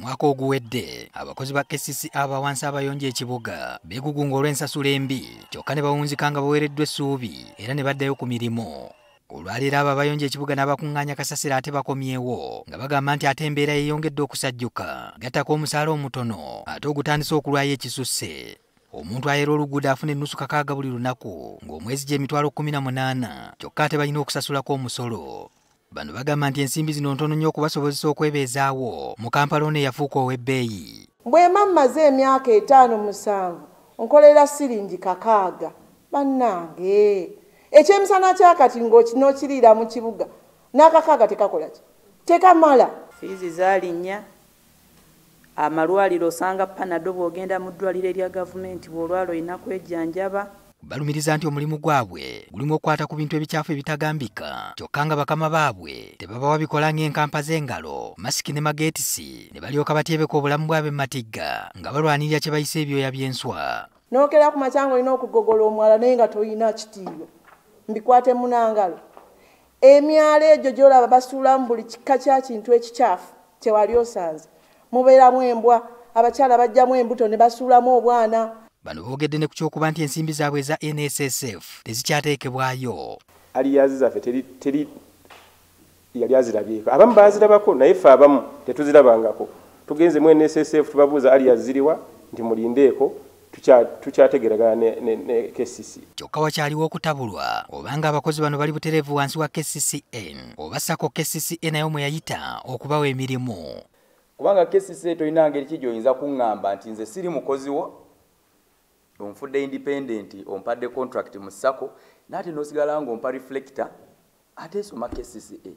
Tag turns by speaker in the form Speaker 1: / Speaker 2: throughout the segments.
Speaker 1: Omwaka oguwedde abakozi ba KCCA abawansi abayonja ekibuga beegugunga olw'ensasula embi kyokka ne bawunzika nga baweereddwa essuubi era ne baddayo ku mirimu. Olwaleero abo abayonja ekibuga n'abakuŋŋaanya kasasiro ate bakomyewo nga bagamba nti ate embeera yeeyongedde okusajjuka gattako omusaala omutono ate ogutandise okulwayo ekisusse. Omuntu ayera oluguudo afuna ennusu kakaaga buli lunaku ng'omwezi gye emitwalo 18 kyokka ate balina okusasulako omusolo. Bano bagamba nti ensimbi zino ntono nnyo okubasobozesa okwebeezaawo mu Kampala ono eyafuuka ow'ebbeeyi.
Speaker 2: Bwe mmaze emyaka 5-7 nkolera siringi kakaaga bannange ekyemisana kyakati ng'okiriira mu kibuga n'akakaaga tekakola ki tekamala.
Speaker 3: Fiizi zaalinnya amalwaliro osanga panado bw'ogenda mu ddwaliro erya gavumenti bw'olwala olina kwejjanjaba.
Speaker 1: Balumiriza nti omulimu gwabwe gulimu okukwata ku bintu ebikyafu ebitagambika kyokka nga bakama baabwe tebabawa bikola ng'enkampa z'engalo masiki ne mageetisi ne balyoka batyebeka obulamu bwabwe mu matigga nga balwanirira kye bayise ebyoya by'enswa.
Speaker 2: Nookera ku makyanga olina okugogola omwala naye nga toyina kitiibwa mbikwate munangalo. Emyalo egyo gy'olaba basuulamu buli kika kya kintu ekikyafu tewali osanze mubeeramu embwa abakyala bajjamu embuto ne basuulamu obwana.
Speaker 1: Bano boogedde ne ku kyokuba nti ensimbi zaabwe za NSSF tezikyateekebwayo.
Speaker 4: Aliyazi zaffe teri yali azirabyeko. Abamu baazirabako naye ffe abamu tetuzirabangako. Tugenze mu NSSF tubabuuza aliyazi ziriwa nti mulindeeko tukyategeragana ne KCCA.
Speaker 1: Kyokka wakyaliwo okutabulwa obanga abakozi bano bali butereevu wansi wa KCCN oba sako KCCA nayo mwe yayita okubawa emirimu.
Speaker 5: Kubanga KCCA tolina ngeri ki gy'oyinza kuŋŋamba nti nze siri mukozi wo onfudde independent ompadde contract mu sako nate nosigala ng'ompa reflector ate soma KCCA.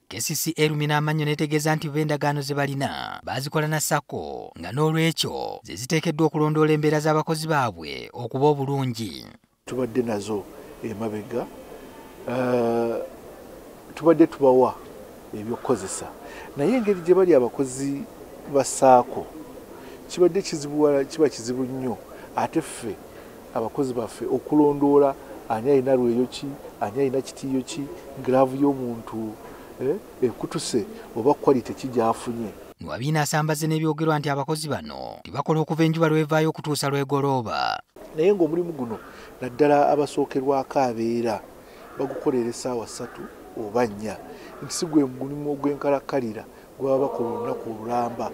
Speaker 1: KCCA erumina amannyo netegeeza nti b'endagaano ze balina baazikola na sako nga n'olwekyo ze ziteekeddwa okulondoola embeera z'abakozi baabwe okuba obulungi.
Speaker 6: Tubadde nazo emabega tubadde tubawa ebyokukozesa naye engeri gye bali abakozi ba saako kibadde kiba kizibu nnyo ate ffe abakozi baffe okulondoola ani alina lweyo ki ani alina kitiiyo ki giraavu y'omuntu ekutuse oba kwalite ki gy'afunye.
Speaker 1: Nwabiina asambaze n'ebyogerwa nti abakozi bano tibakola okuva enjuba lwevaayo okutuusa lwegolooba.
Speaker 6: Naye ng'omulimu guno naddala abasookerwako abeera bagukolera essaawa 3 oba 4 nti si gwe mulimu ogw'enkalakkalira gwaba bakola olunaku olulamba.